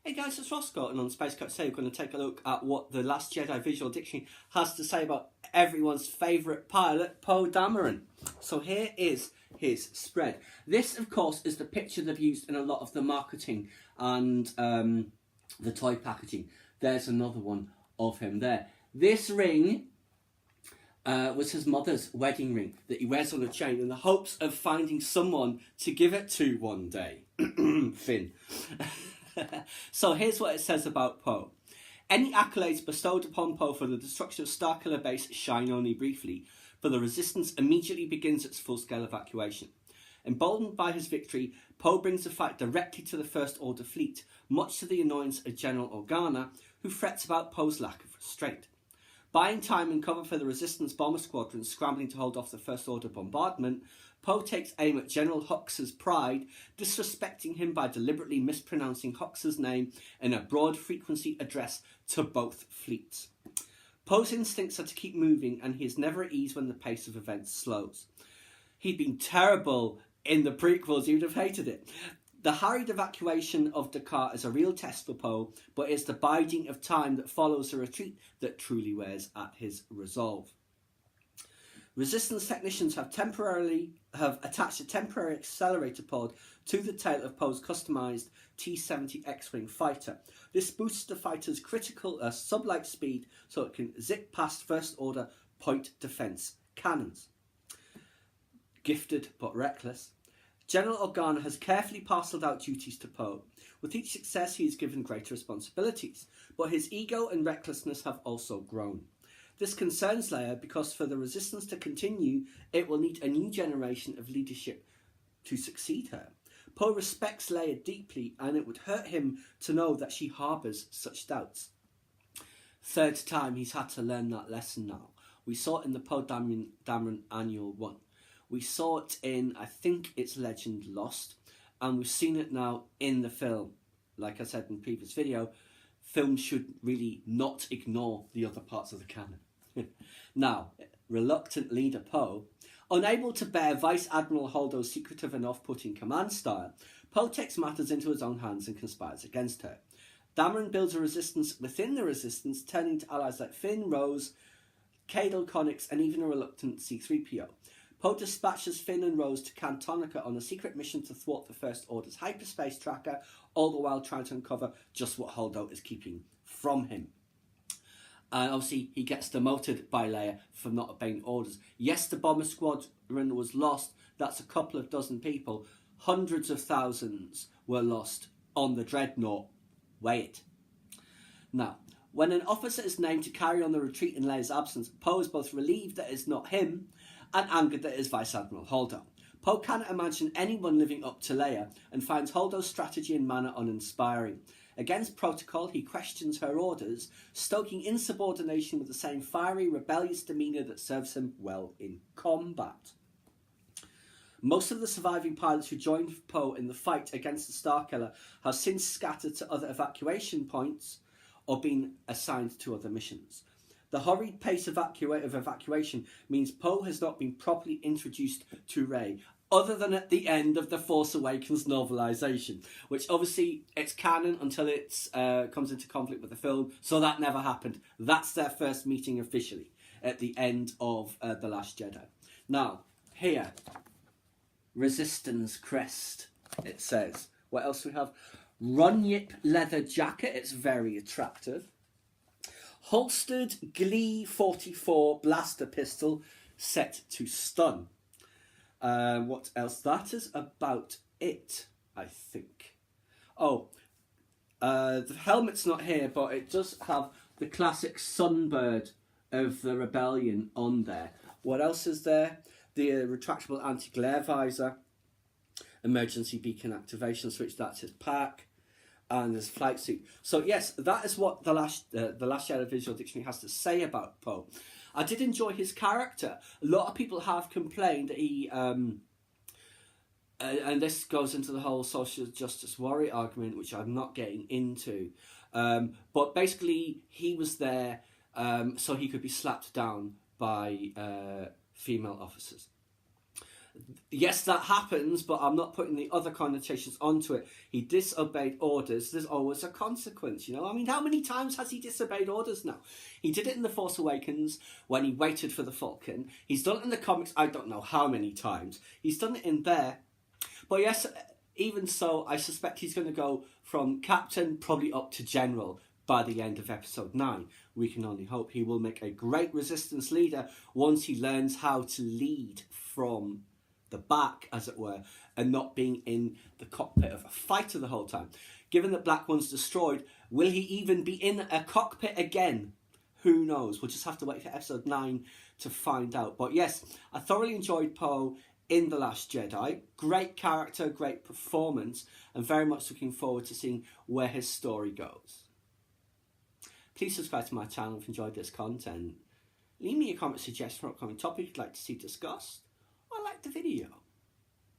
Hey guys, it's Roscoe, and on Space Coach today we're going to take a look at what the Last Jedi Visual Dictionary has to say about everyone's favourite pilot, Poe Dameron. So here is his spread. This, of course, is the picture they've used in a lot of the marketing and the toy packaging. There's another one of him there. This ring was his mother's wedding ring that he wears on a chain in the hopes of finding someone to give it to one day. Finn. So here's what it says about Poe. Any accolades bestowed upon Poe for the destruction of Starkiller Base shine only briefly, for the Resistance immediately begins its full-scale evacuation. Emboldened by his victory, Poe brings the fight directly to the First Order fleet, much to the annoyance of General Organa, who frets about Poe's lack of restraint. Buying time and cover for the Resistance bomber squadron scrambling to hold off the First Order bombardment, Poe takes aim at General Hux's pride, disrespecting him by deliberately mispronouncing Hux's name in a broad-frequency address to both fleets. Poe's instincts are to keep moving, and he is never at ease when the pace of events slows. He'd been terrible in the prequels, you'd have hated it. The hurried evacuation of Dakar is a real test for Poe, but it's the biding of time that follows the retreat that truly wears at his resolve. Resistance technicians have attached a temporary accelerator pod to the tail of Poe's customised T-70 X-Wing fighter. This boosts the fighter's critical sublight speed so it can zip past First Order point defence cannons. Gifted but reckless, General Organa has carefully parcelled out duties to Poe. With each success he is given greater responsibilities, but his ego and recklessness have also grown. This concerns Leia because for the Resistance to continue, it will need a new generation of leadership to succeed her. Poe respects Leia deeply, and it would hurt him to know that she harbours such doubts. Third time he's had to learn that lesson now. We saw it in the Poe Dameron Annual 1. We saw it in, I think it's Legend Lost, and we've seen it now in the film. Like I said in the previous video, films should really not ignore the other parts of the canon. Now, reluctant leader Poe, unable to bear Vice Admiral Holdo's secretive and off-putting command style, Poe takes matters into his own hands and conspires against her. Dameron builds a resistance within the Resistance, turning to allies like Finn, Rose, Cadel Connix, and even a reluctant C-3PO. Poe dispatches Finn and Rose to Cantonica on a secret mission to thwart the First Order's hyperspace tracker, all the while trying to uncover just what Holdo is keeping from him. And obviously he gets demoted by Leia for not obeying orders. Yes, the bomber squadron was lost. That's a couple of dozen people. Hundreds of thousands were lost on the Dreadnought. Weigh it. Now, when an officer is named to carry on the retreat in Leia's absence, Poe is both relieved that it's not him and angered that it is Vice Admiral Holdo. Poe cannot imagine anyone living up to Leia and finds Holdo's strategy and manner uninspiring. Against protocol, he questions her orders, stoking insubordination with the same fiery, rebellious demeanour that serves him well in combat. Most of the surviving pilots who joined Poe in the fight against the Starkiller have since scattered to other evacuation points or been assigned to other missions. The hurried pace of evacuation means Poe has not been properly introduced to Rey, other than at the end of the Force Awakens novelisation, which obviously it's canon until it comes into conflict with the film, so that never happened. That's their first meeting officially at the end of The Last Jedi. Now, here, Resistance crest, it says. What else do we have? Runyip leather jacket, it's very attractive. Holstered Glee 44 blaster pistol set to stun. What else? That is about it, I think. Oh, the helmet's not here, but it does have the classic Sunbird of the Rebellion on there. What else is there? The retractable anti-glare visor, emergency beacon activation switch, that's his pack, and his flight suit. So yes, that is what the Last Jedi Visual Dictionary has to say about Poe. I did enjoy his character. A lot of people have complained that he, and this goes into the whole social justice warrior argument, which I'm not getting into. But basically, he was there so he could be slapped down by female officers. yes, that happens, but I'm not putting the other connotations onto it. He disobeyed orders. There's always a consequence, you know? I mean, how many times has he disobeyed orders now? He did it in The Force Awakens when he waited for the Falcon. He's done it in the comics, I don't know how many times. He's done it in there. But yes, even so, I suspect he's going to go from captain probably up to general by the end of episode 9. We can only hope. He will make a great resistance leader once he learns how to lead from the back, as it were, and not being in the cockpit of a fighter the whole time. Given that Black One's destroyed, will he even be in a cockpit again? Who knows? We'll just have to wait for episode 9 to find out. But yes, I thoroughly enjoyed Poe in The Last Jedi. Great character, great performance, and very much looking forward to seeing where his story goes. Please subscribe to my channel if you enjoyed this content. Leave me a comment suggestion for upcoming topic you'd like to see discussed, or like the video.